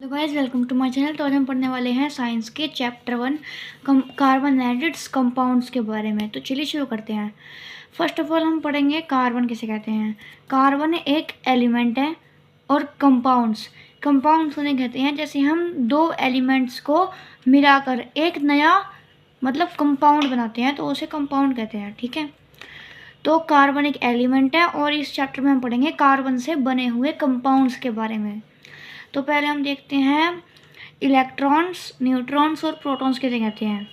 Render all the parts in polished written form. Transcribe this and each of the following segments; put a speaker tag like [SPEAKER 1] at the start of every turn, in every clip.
[SPEAKER 1] तो guys welcome to my channel. तो आज हम पढ़ने वाले हैं साइंस के chapter 1 carbon and its compounds के बारे में। तो चलिए शुरू करते हैं। फर्स्ट ऑफ ऑल हम पढ़ेंगे कार्बन किसे कहते हैं। कार्बन एक एलिमेंट है और कंपाउंड्स उन्हें कहते हैं जैसे हम दो एलिमेंट्स को मिलाकर एक नया मतलब कंपाउंड बनाते हैं तो उसे कंपाउंड कहते हैं। ठीक है, तो कार्बन एक एलिमेंट है और इस चैप्टर में हम पढ़ेंगे कार्बन से बने हुए कंपाउंड्स के बारे में। तो पहले हम देखते हैं इलेक्ट्रॉन्स, न्यूट्रॉन्स और प्रोटॉन्स किसे कहते हैं।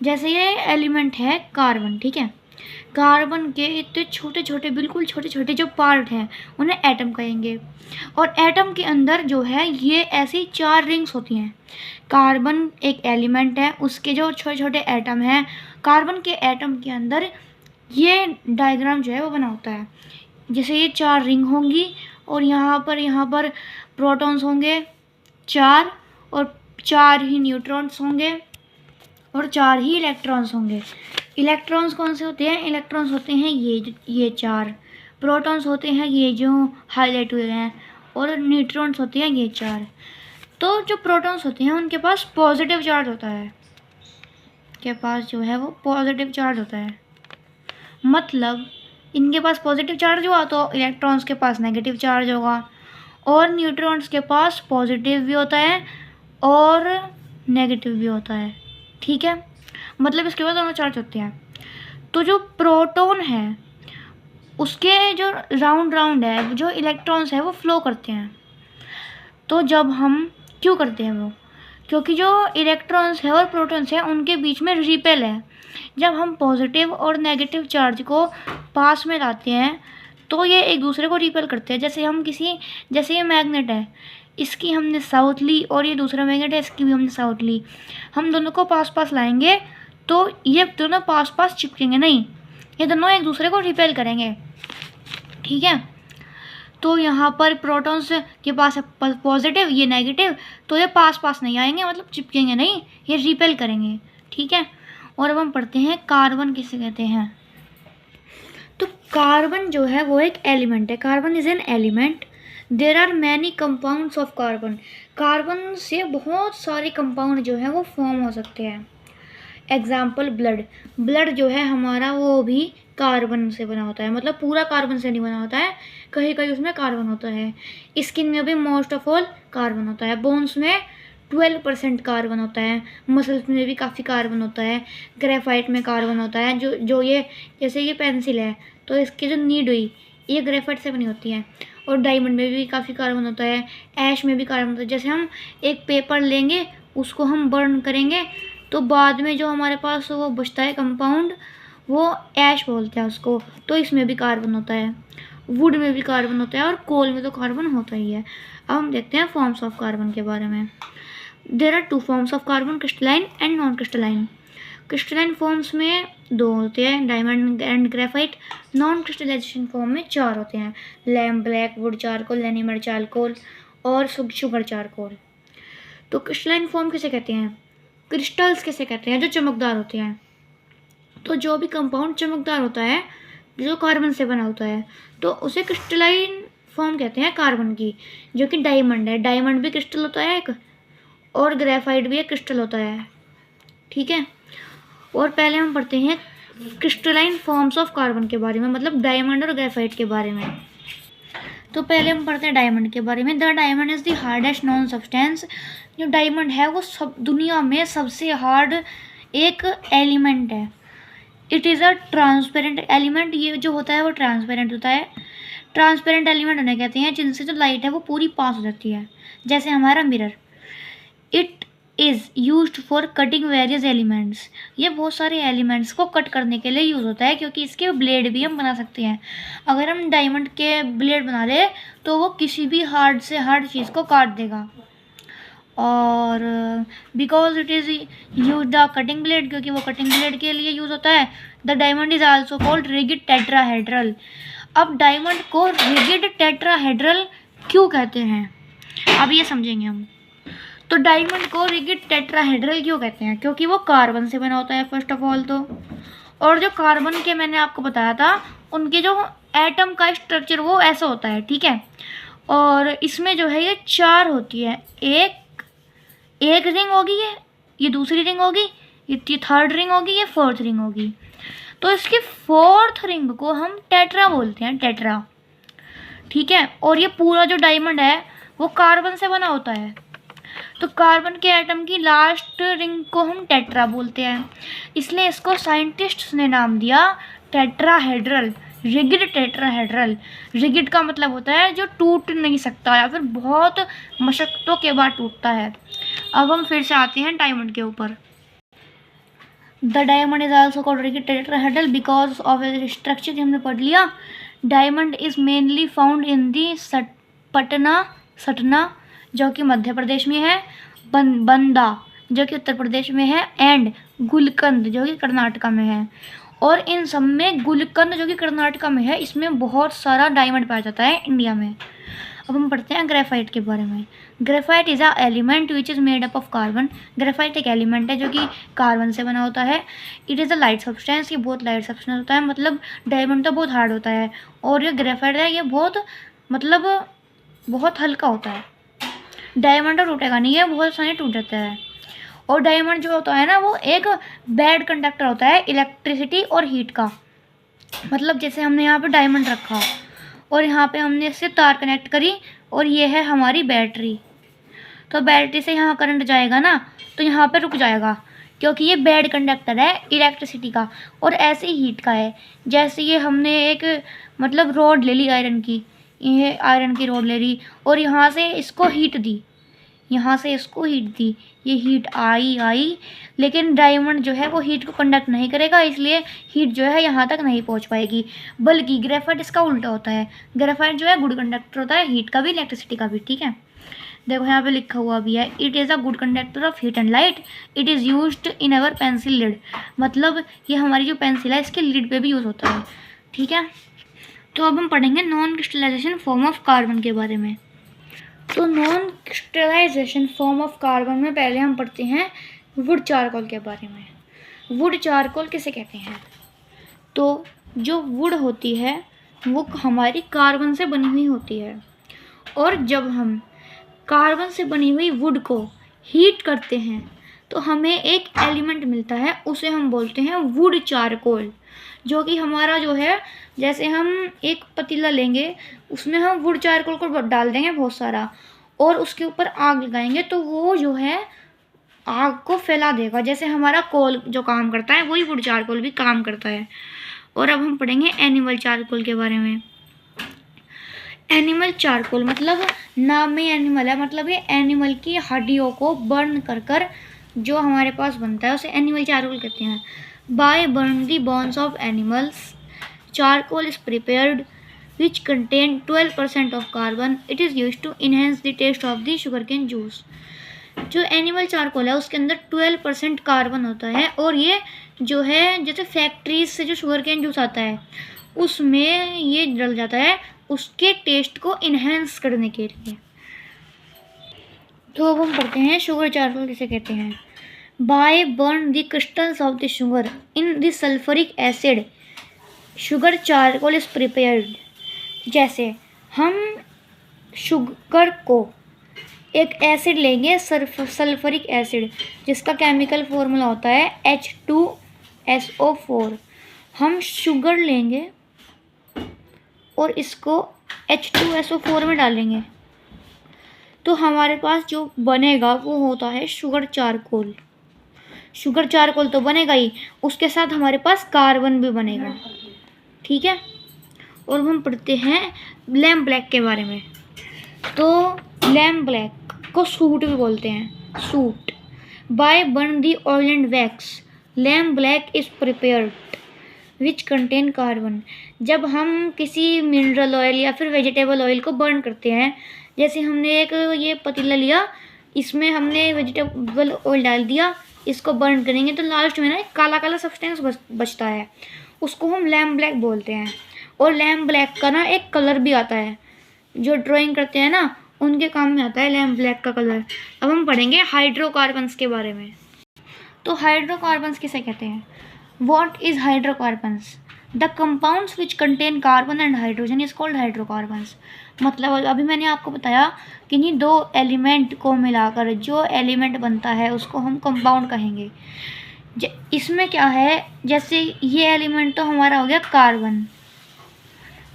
[SPEAKER 1] जैसे ये एलिमेंट है कार्बन, ठीक है, कार्बन के इतने छोटे छोटे बिल्कुल छोटे छोटे जो पार्ट हैं उन्हें एटम कहेंगे। और एटम के अंदर जो है ये ऐसी 4 रिंग्स होती हैं। कार्बन एक एलिमेंट है, उसके जो छोटे छोटे एटम हैं, कार्बन के एटम के अंदर ये डायग्राम जो है वो बना होता है। जैसे ये 4 रिंग होंगी और यहाँ पर प्रोटॉन्स होंगे 4 और 4 ही न्यूट्रॉन्स होंगे और 4 ही इलेक्ट्रॉन्स होंगे। इलेक्ट्रॉन्स कौन से होते हैं? इलेक्ट्रॉन्स होते हैं ये 4, प्रोटॉन्स होते हैं ये जो हाईलाइट हुए हैं और न्यूट्रॉन्स होते हैं ये 4। तो जो प्रोटॉन्स होते हैं उनके पास पॉजिटिव चार्ज होता है, के पास जो है वो पॉजिटिव चार्ज होता है, मतलब इनके पास पॉजिटिव चार्ज हुआ तो इलेक्ट्रॉन्स के पास नेगेटिव चार्ज होगा। और न्यूट्रॉन्स के पास पॉजिटिव भी होता है और नेगेटिव भी होता है। ठीक है, मतलब इसके पास दोनों चार्ज होते हैं। तो जो प्रोटॉन है उसके जो राउंड है, जो इलेक्ट्रॉन्स है वो फ्लो करते हैं। तो जब हम क्यों करते हैं वो? क्योंकि जो इलेक्ट्रॉन्स है और प्रोटॉन्स है उनके बीच में रिपेल है। जब हम पॉजिटिव और नेगेटिव चार्ज को पास में लाते हैं तो ये एक दूसरे को रिपेल करते हैं। जैसे ये मैग्नेट है, इसकी हमने साउथ ली और ये दूसरा मैग्नेट है, इसकी भी हमने साउथ ली। हम दोनों को पास पास लाएंगे तो ये दोनों पास पास चिपकेंगे नहीं, ये दोनों एक दूसरे को रिपेल करेंगे। ठीक है, तो यहाँ पर प्रोटॉन्स के पास है पॉजिटिव, ये नेगेटिव, तो ये पास पास नहीं आएंगे, मतलब चिपकेंगे नहीं, ये रिपेल करेंगे। ठीक है, और अब हम पढ़ते हैं कार्बन किसे कहते हैं। तो कार्बन जो है वो एक एलिमेंट है। Carbon is an element. There are many compounds of carbon. Carbon से बहुत सारे कंपाउंड जो है वो फॉर्म हो सकते हैं। एग्जाम्पल ब्लड जो है हमारा वो भी कार्बन से बना होता है, मतलब पूरा कार्बन से नहीं बना होता है, कहीं कहीं उसमें कार्बन होता है। स्किन में भी मोस्ट ऑफ ऑल कार्बन होता है। बोन्स में 12% कार्बन होता है। मसल्स में भी काफ़ी कार्बन होता है। ग्रेफाइट में कार्बन होता है। जो ये जैसे ये पेंसिल है तो इसकी जो नीड हुई ये ग्रेफाइट से बनी होती है। और डायमंड में भी काफ़ी कार्बन होता है। ऐश में भी कार्बन होता है। जैसे हम एक पेपर लेंगे, उसको हम बर्न करेंगे तो बाद में जो हमारे पास वो बचता है कंपाउंड, वो ऐश बोलते हैं उसको। तो इसमें भी कार्बन होता है। वुड में भी कार्बन होता है और कोल में तो कार्बन होता ही है। अब हम देखते हैं फॉर्म्स ऑफ कार्बन के बारे में। There are 2 forms of carbon, crystalline and non crystalline. Crystalline forms में 2 होते हैं, diamond and graphite. Non crystallization form में 4 होते हैं, lamp black, wood charcoal, animal charcoal और शुगर चारकोल। तो क्रिस्टलाइन फॉर्म किसे कहते हैं? क्रिस्टल्स किसे कहते हैं? जो चमकदार होते हैं। तो जो भी कंपाउंड चमकदार होता है जो कार्बन से बना होता है तो उसे क्रिस्टलाइन फॉर्म कहते हैं कार्बन की। जो कि डायमंड है, डायमंड भी क्रिस्टल होता है एक, और ग्रेफाइट भी एक क्रिस्टल होता है। ठीक है, और पहले हम पढ़ते हैं क्रिस्टलाइन फॉर्म्स ऑफ कार्बन के बारे में, मतलब डायमंड और ग्रेफाइट के बारे में। तो पहले हम पढ़ते हैं डायमंड के बारे में। The diamond is the hardest non substance. जो डायमंड है वो सब दुनिया में सबसे हार्ड एक एलिमेंट है। It is a transparent element. ये जो होता है वो ट्रांसपेरेंट होता है। ट्रांसपेरेंट एलिमेंट उन्हें कहते हैं जिनसे जो लाइट है वो पूरी पास हो जाती है, जैसे हमारा mirror. It is used for cutting various elements. ये बहुत सारे एलिमेंट्स को कट करने के लिए यूज़ होता है, क्योंकि इसके ब्लेड भी हम बना सकते हैं। अगर हम डायमंड के ब्लेड बना ले तो वो किसी भी हार्ड से हार्ड चीज़ को काट देगा। और because it is use the cutting blade, क्योंकि वो कटिंग ब्लेड के लिए यूज़ होता है। The diamond is also called rigid tetrahedral. अब डायमंड को रिगिड टेट्राहेड्रल क्यों कहते हैं, अब ये समझेंगे हम। तो डायमंड को रिगिड टेट्राहेड्रल क्यों कहते हैं? क्योंकि वो कार्बन से बना होता है फर्स्ट ऑफ ऑल तो। और जो कार्बन के मैंने आपको बताया था उनके जो एटम का स्ट्रक्चर वो ऐसा होता है। ठीक है, और इसमें जो है ये 4 होती है, एक रिंग होगी, ये दूसरी रिंग होगी, ये थर्ड रिंग होगी, ये फोर्थ रिंग होगी। तो इसकी फोर्थ रिंग को हम टेट्रा बोलते हैं, टेट्रा, ठीक है। और ये पूरा जो डायमंड है वो कार्बन से बना होता है, तो कार्बन के एटम की लास्ट रिंग को हम टेट्रा बोलते हैं, इसलिए इसको साइंटिस्ट्स ने नाम दिया टेट्राहेड्रल, रिगिड टेट्राहेड्रल। रिगिड का मतलब होता है जो टूट नहीं सकता या फिर बहुत मशक्क़तों के बाद टूटता है। अब हम फिर से आते हैं डायमंड के ऊपर। The diamond is also called rigid tetrahedral because of its structure, हमने पढ़ लिया। Diamond is mainly found in the Satna जो कि मध्य प्रदेश में है, बंदा जो कि उत्तर प्रदेश में है, एंड गुलकंद जो कि कर्नाटका में है। और इन सब में गुलकंद जो कि कर्नाटका में है, इसमें बहुत सारा डायमंड पाया जाता है इंडिया में। अब हम पढ़ते हैं ग्रेफाइट के बारे में। Graphite is a element which is made up of carbon. Graphite एक एलिमेंट है जो कि कार्बन से बना होता है। It is a light substance, ये बहुत लाइट सब्सटेंस होता है, मतलब डायमंड तो बहुत हार्ड होता है और ये ग्रेफाइट है ये बहुत हल्का होता है। डायमंड तो टूटेगा नहीं है, बहुत आसानी टूट जाता है। और डायमंड जो होता है ना वो एक बैड कंडक्टर होता है इलेक्ट्रिसिटी और हीट का। मतलब जैसे हमने यहाँ पे डायमंड रखा और यहाँ पे हमने इससे तार कनेक्ट करी और ये है हमारी बैटरी, तो बैटरी से यहाँ करंट जाएगा ना तो यहाँ पे रुक जाएगा क्योंकि ये बैड कंडक्टर है इलेक्ट्रिसिटी का और ऐसे ही हीट का है। जैसे ये हमने एक मतलब रोड ले ली आयरन की, ये आयरन की रोड ले ली और यहाँ से इसको हीट दी, यहाँ से इसको हीट दी, ये हीट आई लेकिन डायमंड जो है वो हीट को कंडक्ट नहीं करेगा, इसलिए हीट जो है यहाँ तक नहीं पहुँच पाएगी। बल्कि ग्रेफाइट इसका उल्टा होता है। ग्रेफाइट जो है गुड कंडक्टर होता है, हीट का भी इलेक्ट्रिसिटी का भी, ठीक है। देखो यहाँ पे लिखा हुआ भी है, it is a good conductor of heat and light, it is used in our pencil lead. मतलब ये हमारी जो पेंसिल है इसके लिड पे भी यूज़ होता है, ठीक है। तो अब हम पढ़ेंगे non crystallization form of carbon के बारे में। तो non crystallization form of carbon में पहले हम पढ़ते हैं वुड चारकोल के बारे में। वुड चारकोल किसे कहते हैं? तो जो वुड होती है वो हमारी कार्बन से बनी हुई होती है और जब हम कार्बन से बनी हुई वुड को हीट करते हैं तो हमें एक एलिमेंट मिलता है, उसे हम बोलते हैं वुड चारकोल। जो कि हमारा जो है, जैसे हम एक पतीला लेंगे उसमें हम वुड चारकोल को डाल देंगे बहुत सारा और उसके ऊपर आग लगाएंगे तो वो जो है आग को फैला देगा। जैसे हमारा कोल जो काम करता है वही वुड चारकोल भी काम करता है। और अब हम पढ़ेंगे एनिमल चारकोल के बारे में। एनिमल चारकोल मतलब नाम में एनिमल है, मतलब ये एनिमल की हड्डियों को बर्न कर कर जो हमारे पास बनता है उसे एनिमल चारकोल कहते हैं। By burn the bones of animals charcoal is prepared which contain 12% of carbon. It is used to enhance the taste of the sugarcane juice. जो एनिमल चारकोल है उसके अंदर 12% कार्बन होता है और ये जो है जैसे फैक्ट्रीज से जो शुगरकेन जूस आता है उसमें ये डल जाता है उसके टेस्ट को इन्हेंस करने के लिए। तो अब हम पढ़ते हैं शुगर चारकोल किसे कहते हैं। By burn the crystals of the sugar in the sulphuric acid sugar charcoal is prepared. जैसे हम शुगर को एक एसिड लेंगे सल्फ्यूरिक एसिड जिसका केमिकल फॉर्मूला होता है H2SO4। हम शुगर लेंगे और इसको H2SO4 में डालेंगे तो हमारे पास जो बनेगा वो होता है शुगर चारकोल। शुगर चारकोल तो बनेगा ही, उसके साथ हमारे पास कार्बन भी बनेगा, ठीक है। और हम पढ़ते हैं लैम्प ब्लैक के बारे में। तो लैम्प ब्लैक को सूट भी बोलते हैं, soot. By burn the oil and wax lamp black is prepared which contain carbon. जब हम किसी मिनरल ऑयल या फिर वेजिटेबल ऑयल को बर्न करते हैं, जैसे हमने एक ये पतीला लिया इसमें हमने वेजिटेबल ऑयल डाल दिया, इसको बर्न करेंगे तो लास्ट में ना काला काला सब्सटेंस बचता है, उसको हम लैम्प ब्लैक बोलते हैं। और लैम्प ब्लैक का ना एक कलर भी आता है, जो ड्राइंग करते हैं ना उनके काम में आता है लैम्प ब्लैक का कलर। अब हम पढ़ेंगे हाइड्रोकार्बन्स के बारे में। तो हाइड्रोकार्बन्स किसे कहते हैं? What is hydrocarbons? The compounds which contain carbon and hydrogen is called hydrocarbons. मतलब अभी मैंने आपको बताया कि नहीं, दो एलिमेंट को मिलाकर जो एलिमेंट बनता है उसको हम कंपाउंड कहेंगे। इसमें क्या है, जैसे ये एलिमेंट तो हमारा हो गया कार्बन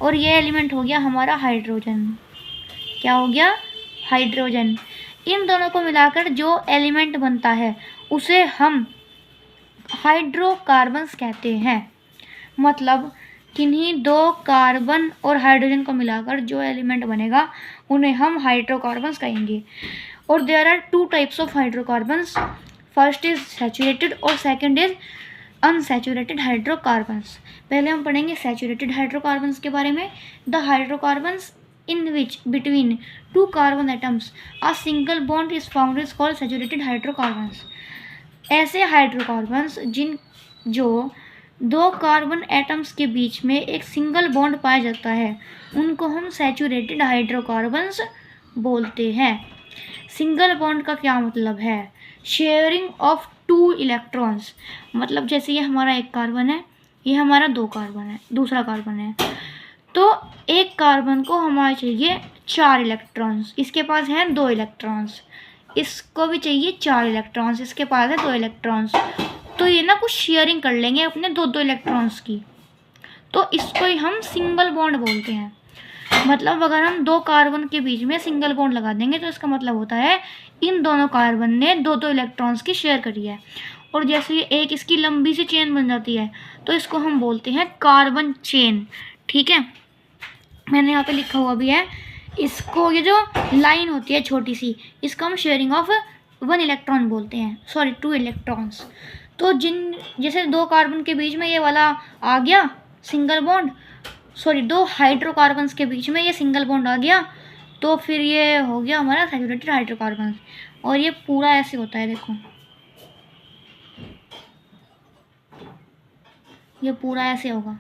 [SPEAKER 1] और ये एलिमेंट हो गया हमारा हाइड्रोजन। क्या हो गया? हाइड्रोजन। इन दोनों को मिलाकर जो एलिमेंट बनता है उसे हम हाइड्रोकार्बन्स कहते हैं। मतलब किन्हीं दो कार्बन और हाइड्रोजन को मिलाकर जो एलिमेंट बनेगा उन्हें हम हाइड्रोकार्बन्स कहेंगे। और there are two types of hydrocarbons, first is saturated और सेकंड इज अनसैचुरेटेड हाइड्रोकार्बन्स। पहले हम पढ़ेंगे सैचुरेटेड हाइड्रोकार्बन्स के बारे में। The hydrocarbons in which between two carbon atoms a single bond is found is called saturated hydrocarbons। ऐसे hydrocarbons जो दो कार्बन एटम्स के बीच में एक सिंगल बॉन्ड पाया जाता है उनको हम सैचुरेटेड हाइड्रोकार्बन्स बोलते हैं। सिंगल बॉन्ड का क्या मतलब है? Sharing of two electrons. मतलब जैसे ये हमारा एक कार्बन है, ये हमारा दो कार्बन है, दूसरा कार्बन है, तो एक कार्बन को हमारे चाहिए 4 इलेक्ट्रॉन्स, इसके पास हैं 2 इलेक्ट्रॉन्स, इसको भी चाहिए 4 इलेक्ट्रॉन्स, इसके पास है 2 इलेक्ट्रॉन्स। तो ये ना कुछ शेयरिंग कर लेंगे अपने 2-2 इलेक्ट्रॉन्स की, तो इसको ही हम सिंगल बॉन्ड बोलते हैं। मतलब अगर हम दो कार्बन के बीच में सिंगल बॉन्ड लगा देंगे तो इसका मतलब होता है इन दोनों कार्बन ने 2-2 इलेक्ट्रॉन्स की शेयर करी है। और जैसे ये एक इसकी लंबी सी चेन बन जाती है तो इसको हम बोलते हैं कार्बन चेन। ठीक है, मैंने यहाँ पे लिखा हुआ भी है। इसको ये जो लाइन होती है छोटी सी, इसको हम शेयरिंग ऑफ 1 इलेक्ट्रॉन बोलते हैं, सॉरी 2 इलेक्ट्रॉन्स। तो जैसे दो कार्बन के बीच में ये वाला आ गया सिंगल बॉन्ड, सॉरी 2 हाइड्रोकार्बन्स के बीच में ये सिंगल बॉन्ड आ गया, तो फिर ये हो गया हमारा सैचुरेटेड हाइड्रोकार्बन। और ये पूरा ऐसे होता है, देखो ये पूरा ऐसे होगा।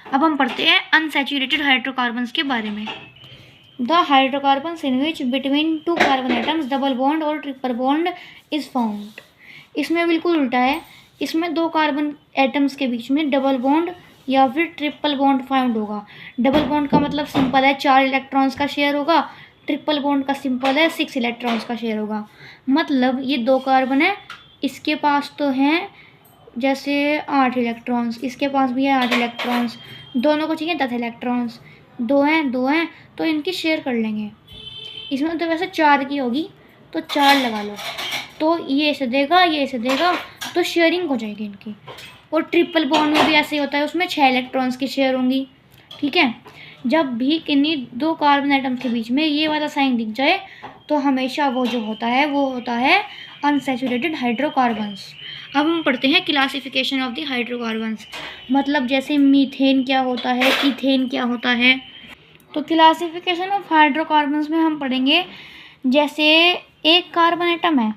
[SPEAKER 1] अब हम पढ़ते हैं अनसैचुरेटेड हाइड्रोकार्बन्स के बारे में। The hydrocarbons in which between two carbon atoms double bond और ट्रिपल बॉन्ड इज फाउंड। इसमें बिल्कुल उल्टा है, इसमें दो कार्बन एटम्स के बीच में डबल बॉन्ड या फिर ट्रिपल बॉन्ड फाउंड होगा। डबल बॉन्ड का मतलब सिंपल है 4 इलेक्ट्रॉन्स का शेयर होगा, ट्रिपल बॉन्ड का सिंपल है 6 इलेक्ट्रॉन्स का शेयर होगा। मतलब ये दो कार्बन है, इसके पास तो हैं जैसे 8 इलेक्ट्रॉन्स, इसके पास भी है 8 इलेक्ट्रॉन्स, दोनों को चाहिए 10 इलेक्ट्रॉन्स, दो हैं तो इनकी शेयर कर लेंगे। इसमें तो वैसे 4 की होगी तो 4 लगा लो, तो ये इसे देगा ये इसे देगा, तो शेयरिंग हो जाएगी इनकी। और ट्रिपल बॉन्ड में भी ऐसे ही होता है, उसमें 6 इलेक्ट्रॉन्स की शेयर होंगी। ठीक है, जब भी किन्हीं दो कार्बन एटम के बीच में ये वाला साइन दिख जाए तो हमेशा वो जो होता है वो होता है अनसैचुरेटेड हाइड्रोकार्बन्स। अब हम पढ़ते हैं क्लासिफिकेशन ऑफ द हाइड्रोकार्बन्स। मतलब जैसे मीथेन क्या होता है, इथेन क्या होता है। तो क्लासिफिकेशन ऑफ हाइड्रोकार्बन्स में हम पढ़ेंगे, जैसे एक कार्बन एटम है,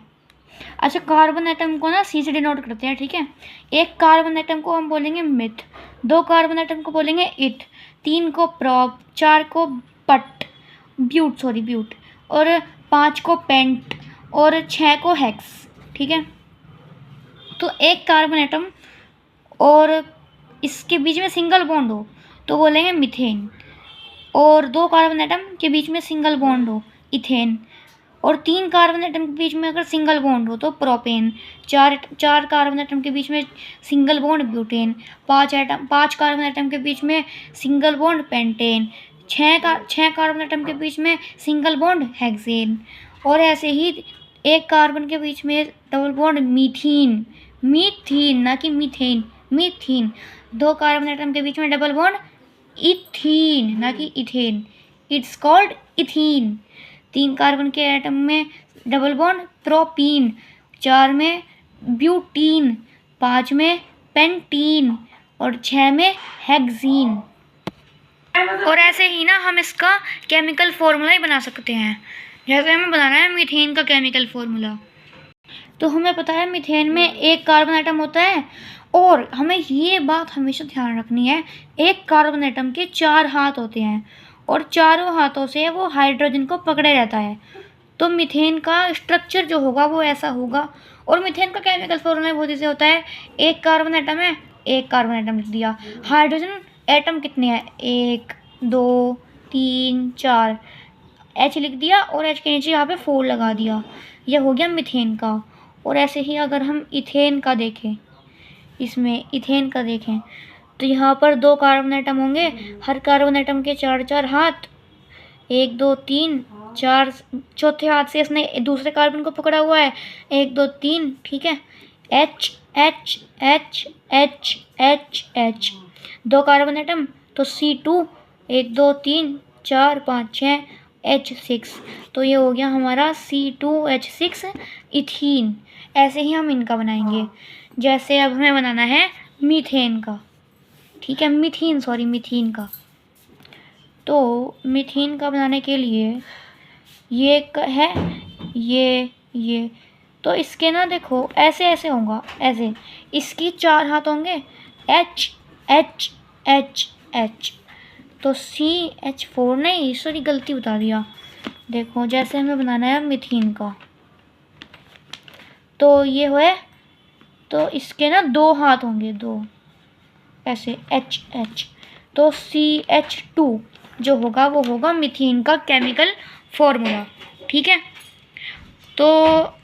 [SPEAKER 1] अच्छा कार्बन एटम को ना सी से डिनोट करते हैं। ठीक है, एक कार्बन एटम को हम बोलेंगे मिथ, 2 कार्बन एटम को बोलेंगे इथ, 3 को प्रॉप, 4 को पट ब्यूट और 5 को पेंट और 6 को हेक्स। ठीक है, तो एक कार्बन एटम और इसके बीच में सिंगल बॉन्ड हो तो बोलेंगे मीथेन, और 2 कार्बन एटम के बीच में सिंगल बॉन्ड हो इथेन, और 3 कार्बन एटम के बीच में अगर सिंगल बॉन्ड हो तो प्रोपेन, 4 कार्बन एटम के बीच में single bond butane, 5 carbon atom के बीच में single bond pentane, 6 carbon atom के बीच में सिंगल बॉन्ड हेक्सेन, और ऐसे ही एक कार्बन के बीच में डबल बॉन्ड मीथीन ना कि मीथेन, मीथीन। 2 कार्बन एटम के बीच में डबल बॉन्ड इथीन ना कि ethane, it's called ethene. 3 carbon के एटम में डबल बॉन्ड प्रोपीन, 4 में ब्यूटीन, 5 में पेंटीन और 6 में हेक्सीन। और ऐसे ही ना हम इसका केमिकल फॉर्मूला ही बना सकते हैं। जैसे हमें बनाना है मीथेन का केमिकल फॉर्मूला, तो हमें पता है मीथेन में एक कार्बन एटम होता है, और हमें ये बात हमेशा ध्यान रखनी है, एक कार्बन एटम के 4 हाथ होते हैं और चारों हाथों से वो हाइड्रोजन को पकड़े रहता है। तो मीथेन का स्ट्रक्चर जो होगा वो ऐसा होगा। और मीथेन का केमिकल फॉर्मूला बहुत ऐसे होता है, एक कार्बन एटम है, एक कार्बन एटम लिख दिया, हाइड्रोजन एटम कितने हैं, 1 2 3 4 H लिख दिया और H के नीचे यहाँ पे 4 लगा दिया, यह हो गया मीथेन का। और ऐसे ही अगर हम इथेन का देखें, इसमें इथेन का देखें तो यहाँ पर 2 कार्बन एटम होंगे, हर कार्बन एटम के 4 4 हाथ, 1 2 3 4, चौथे हाथ से इसने दूसरे कार्बन को पकड़ा हुआ है, 1 2 3, ठीक है। H H H H H H 2 carbon atom तो C2, 1 2 3 4 5 6 H6, तो ये हो गया हमारा C2H6 इथीन। ऐसे ही हम इनका बनाएंगे। जैसे अब हमें बनाना है मीथेन का, ठीक है, मीथीन का। तो मीथेन का बनाने के लिए ये है ये तो इसके ना देखो ऐसे ऐसे होगा, ऐसे इसकी 4 हाथ होंगे, H H H H, तो CH4 नहीं, सॉरी गलती बता दिया। देखो जैसे हमें बनाना है मीथेन का, तो ये हुए, तो इसके ना 2 हाथ होंगे, 2 ऐसे H H, तो CH2 जो होगा वो होगा मीथेन का केमिकल फॉर्मूला, ठीक है। तो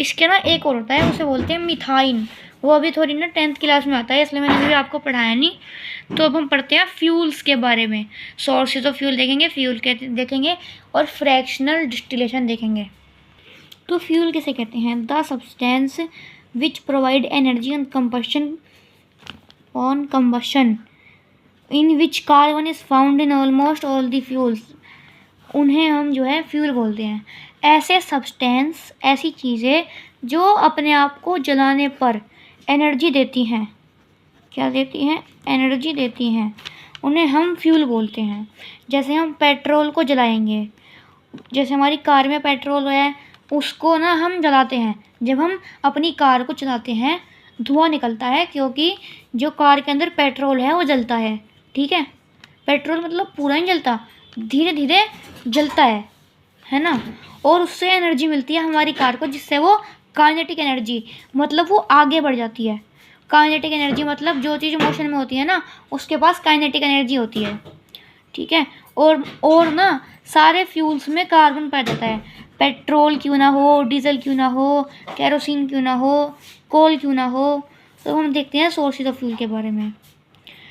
[SPEAKER 1] इसके ना एक और होता है, उसे बोलते हैं मिथाइन, वो अभी थोड़ी ना 10th क्लास में आता है, इसलिए मैंने अभी आपको पढ़ाया नहीं। तो अब हम पढ़ते हैं फ्यूल्स के बारे में। सोर्सेज ऑफ फ्यूल देखेंगे, फ्यूल के देखेंगे, और फ्रैक्शनल डिस्टिलेशन देखेंगे। तो फ्यूल किसे कहते हैं? The substance which provide energy on combustion in which carbon is found in almost all the fuels, उन्हें हम जो है फ्यूल बोलते हैं। ऐसे सब्सटेंस, ऐसी चीज़ें जो अपने आप को जलाने पर एनर्जी देती हैं, क्या देती हैं? एनर्जी देती हैं, उन्हें हम फ्यूल बोलते हैं। जैसे हम पेट्रोल को जलाएंगे, जैसे हमारी कार में पेट्रोल है, उसको ना हम जलाते हैं। जब हम अपनी कार को चलाते हैं धुआं निकलता है, क्योंकि जो कार के अंदर पेट्रोल है वो जलता है, ठीक है। पेट्रोल मतलब पूरा नहीं जलता, धीरे धीरे जलता है ना, और उससे एनर्जी मिलती है हमारी कार को, जिससे वो काइनेटिक एनर्जी, मतलब वो आगे बढ़ जाती है। काइनेटिक एनर्जी मतलब जो चीज़ मोशन में होती है ना, उसके पास काइनेटिक एनर्जी होती है, ठीक है। और ना सारे फ्यूल्स में कार्बन पाया जाता है, पेट्रोल क्यों ना हो, डीजल क्यों ना हो, केरोसिन क्यों ना हो, कोल क्यों ना हो। तो हम देखते हैं सोर्सेज ऑफ फ्यूल के बारे में।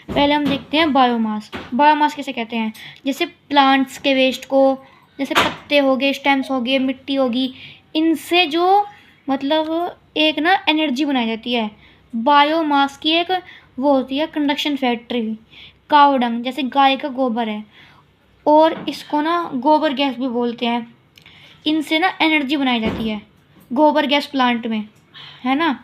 [SPEAKER 1] पहले हम देखते हैं बायोमास। बायोमास किसे कहते हैं? जैसे प्लांट्स के वेस्ट को, जैसे पत्ते हो गए, स्टेम्स हो गए, मिट्टी होगी, इनसे जो मतलब एक ना एनर्जी बनाई जाती है। बायोमास की एक वो होती है कंडक्शन फैक्ट्री। काव डंग, जैसे गाय का गोबर है, और इसको ना गोबर गैस भी बोलते हैं। इनसे ना एनर्जी बनाई जाती है गोबर गैस प्लांट में, है ना।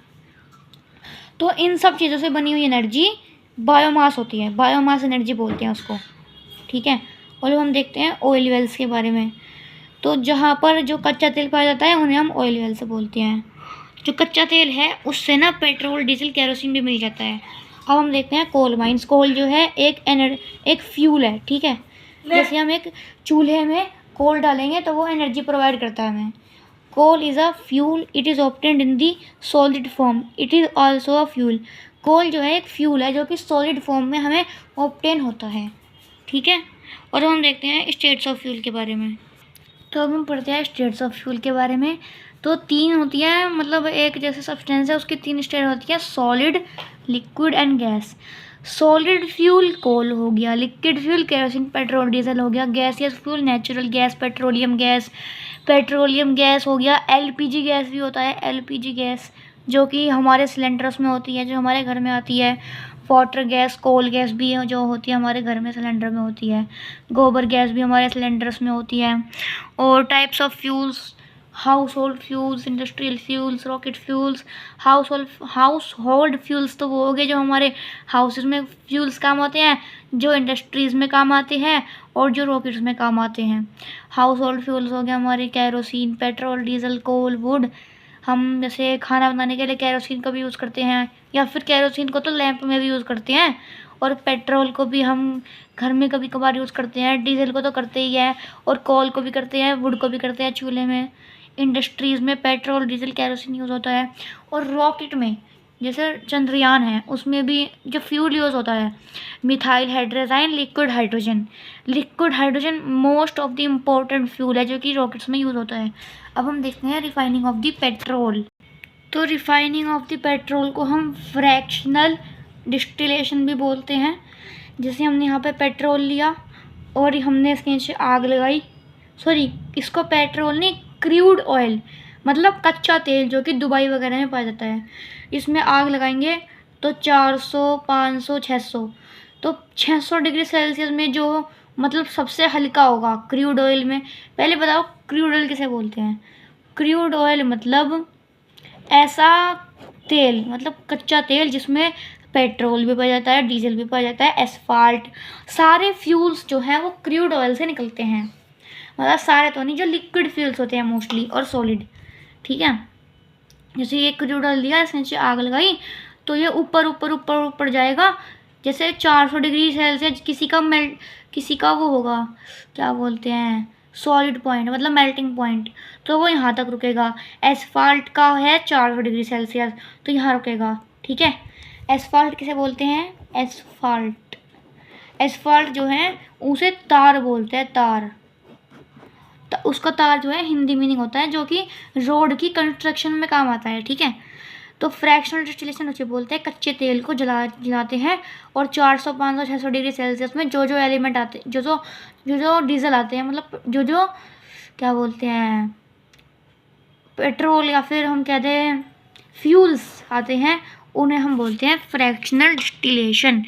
[SPEAKER 1] तो इन सब चीज़ों से बनी हुई एनर्जी बायोमास होती है, बायोमास एनर्जी बोलते हैं उसको, ठीक है। और हम देखते हैं ऑयल वेल्स के बारे में। तो जहाँ पर जो कच्चा तेल पाया जाता है उन्हें हम ऑयल वेल से बोलते हैं। जो कच्चा तेल है उससे ना पेट्रोल, डीजल, केरोसिन भी मिल जाता है। अब हम देखते हैं कोल माइंस। कोल जो है एक फ्यूल है, ठीक है। जैसे हम एक चूल्हे में कोल डालेंगे तो वो एनर्जी प्रोवाइड करता है हमें। Coal is a fuel, it is obtained in the solid form, it is also a fuel. Coal जो है एक फ्यूल है जो कि सॉलिड फॉर्म में हमें ऑब्टेन होता है, ठीक है। और हम देखते हैं स्टेट्स ऑफ फ्यूल के बारे में। तो अब हम पढ़ते हैं स्टेट्स ऑफ फ्यूल के बारे में। तो 3 होती है, मतलब एक जैसे सब्सटेंस है उसकी 3 स्टेट होती है, solid, liquid and gas. Solid fuel coal हो गया, liquid fuel kerosene, petrol, diesel हो गया, gaseous fuel natural gas, petroleum gas हो गया। एलपीजी गैस भी होता है, एलपीजी गैस जो कि हमारे सिलेंडर्स में होती है, जो हमारे घर में आती है। वाटर गैस, कोल गैस भी है जो होती है हमारे घर में सिलेंडर में होती है। गोबर गैस भी हमारे सिलेंडर्स में होती है। और types of fuels, house hold fuels, industrial fuels, rocket fuels. House hold fuels तो वो हो गए जो हमारे हाउसेस में फ्यूल्स काम आते हैं, जो इंडस्ट्रीज़ में काम आते हैं, और जो रॉकेट्स में काम आते हैं। हाउस होल्ड फ्यूल्स हो गए हमारे kerosene, petrol, diesel, coal, wood. हम जैसे खाना बनाने के लिए कैरोसिन का भी यूज़ करते हैं, या फिर कैरोसिन को तो लैंप में भी यूज़ करते हैं, और पेट्रोल को भी हम घर में कभी कभार यूज़ करते हैं। डीजल को तो करते ही है, और कोल को भी करते हैं, वुड को भी करते हैं, चूल्हे में। इंडस्ट्रीज़ में पेट्रोल, डीजल, कैरोसिन यूज़ होता है। और रॉकेट में जैसे चंद्रयान है, उसमें भी जो फ्यूल यूज़ होता है methyl hydrazine liquid hydrogen. Liquid hydrogen most of the important fuel है जो कि रॉकेट्स में यूज़ होता है। अब हम देखते हैं रिफाइनिंग ऑफ द पेट्रोल। तो रिफाइनिंग ऑफ द पेट्रोल को हम फ्रैक्शनल डिस्टिलेशन भी बोलते हैं। जैसे हमने यहाँ पे पेट्रोल लिया और हमने इसके नीचे आग लगाई, सॉरी इसको पेट्रोल नहीं, क्रूड ऑयल मतलब कच्चा तेल जो कि दुबई वगैरह में पाया जाता है, इसमें आग लगाएंगे तो 400, 500, 600, तो 600 डिग्री सेल्सियस में जो मतलब सबसे हल्का होगा क्रूड ऑयल में। पहले बताओ क्रूड ऑयल किसे बोलते हैं? क्रूड ऑयल मतलब ऐसा तेल, मतलब कच्चा तेल जिसमें पेट्रोल भी पाया जाता है, डीजल भी पाया जाता है, एस्फाल्ट, सारे फ्यूल्स जो हैं वो क्रूड ऑयल से निकलते हैं। मतलब सारे तो नहीं, जो लिक्विड फ्यूल्स होते हैं मोस्टली और सॉलिड, ठीक है। जैसे ये क्रूड ऑयल दिया, इसके नीचे आग लगाई तो ये ऊपर ऊपर ऊपर ऊपर जाएगा। जैसे 400 डिग्री सेल्सियस किसी का वो होगा, क्या बोलते हैं, सॉलिड पॉइंट मतलब मेल्टिंग पॉइंट, तो वो यहाँ तक रुकेगा। एस्फाल्ट का है 400 डिग्री सेल्सियस, तो यहाँ रुकेगा, ठीक है। एस्फाल्ट किसे बोलते हैं? एस्फाल्ट जो है उसे तार बोलते हैं, तार। तो उसका तार जो है हिंदी मीनिंग होता है, जो कि रोड की कंस्ट्रक्शन में काम आता है, ठीक है। तो फ्रैक्शनल डिस्टिलेशन उसे बोलते हैं, कच्चे तेल को जलाते हैं और 400, 500, 600 डिग्री सेल्सियस में जो जो एलिमेंट आते हैं, जो डीजल आते हैं, मतलब जो क्या बोलते हैं, पेट्रोल या फिर हम कहते हैं फ्यूल्स आते हैं, उन्हें हम बोलते हैं फ्रैक्शनल डिस्टिलेशन।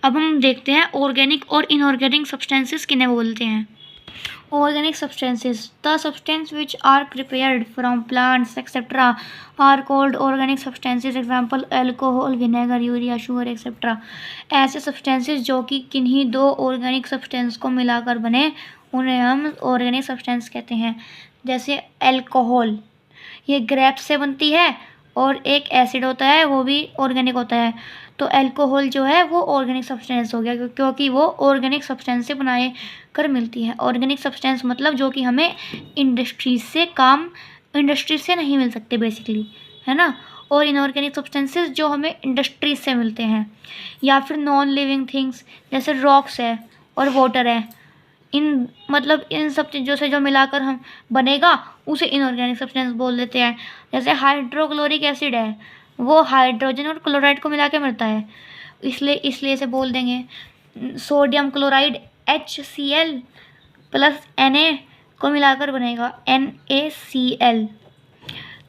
[SPEAKER 1] अब हम देखते हैं ऑर्गेनिक और इनऑर्गेनिक सब्सटेंसेस किन्हें बोलते हैं। Organic substances, the substances which are prepared from plants etc. are called organic substances. Example alcohol, vinegar, urea, sugar etc. ऐसे substances जो कि किन्हीं दो organic substance को मिलाकर बने उन्हें हम organic substance कहते हैं। जैसे alcohol, ये ग्रेप्स से बनती है और एक एसिड होता है वो भी ऑर्गेनिक होता है। तो अल्कोहल जो है वो ऑर्गेनिक सब्सटेंस हो गया क्योंकि वो ऑर्गेनिक सब्सटेंस से बनाए कर मिलती है। ऑर्गेनिक सब्सटेंस मतलब जो कि हमें इंडस्ट्रीज से नहीं मिल सकते बेसिकली, है ना। और इनऑर्गेनिक सब्सटेंसेस जो हमें इंडस्ट्रीज से मिलते हैं, या फिर नॉन लिविंग थिंग्स जैसे रॉक्स है और वाटर है, इन सब चीज़ों से जो मिलाकर हम बनेगा उसे इनऑर्गेनिक सब्सटेंस बोल देते हैं। जैसे हाइड्रोक्लोरिक एसिड है, वो हाइड्रोजन और क्लोराइड को मिला के मिलता है, इसलिए इसे बोल देंगे sodium chloride HCl plus Na को मिलाकर बनेगा NaCl।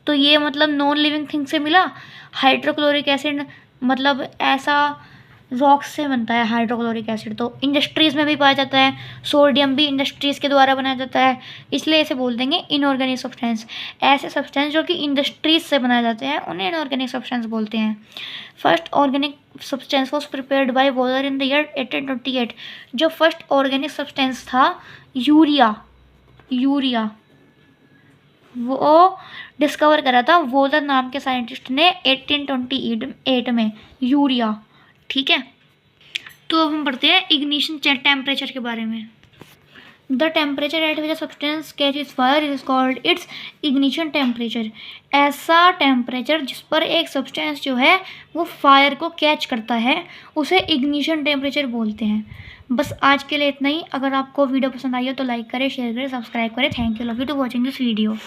[SPEAKER 1] तो ये मतलब नॉन लिविंग थिंग से मिला। हाइड्रोक्लोरिक एसिड मतलब ऐसा रॉक्स से बनता है हाइड्रोक्लोरिक एसिड, तो इंडस्ट्रीज़ में भी पाया जाता है। सोडियम भी इंडस्ट्रीज़ के द्वारा बनाया जाता है, इसलिए इसे बोल देंगे इनऑर्गेनिक सब्सटेंस। ऐसे सब्सटेंस जो कि इंडस्ट्रीज से बनाए जाते हैं उन्हें इनऑर्गेनिक सब्सटेंस बोलते हैं। First organic substance was prepared by Waller in the year 1828। जो फर्स्ट ऑर्गेनिक सब्सटेंस था यूरिया वो डिस्कवर करा था वॉलर नाम के साइंटिस्ट ने 1828 में, यूरिया, ठीक है। तो अब हम पढ़ते हैं इग्निशन टेम्परेचर के बारे में। The temperature at which a substance catches fire is called its ignition temperature. ऐसा टेम्परेचर जिस पर एक सब्सटेंस जो है वो फायर को कैच करता है उसे इग्निशन टेम्परेचर बोलते हैं। बस आज के लिए इतना ही। अगर आपको वीडियो पसंद आई हो तो लाइक करें, शेयर करें, सब्सक्राइब करें। Thank you, love you to watching this video.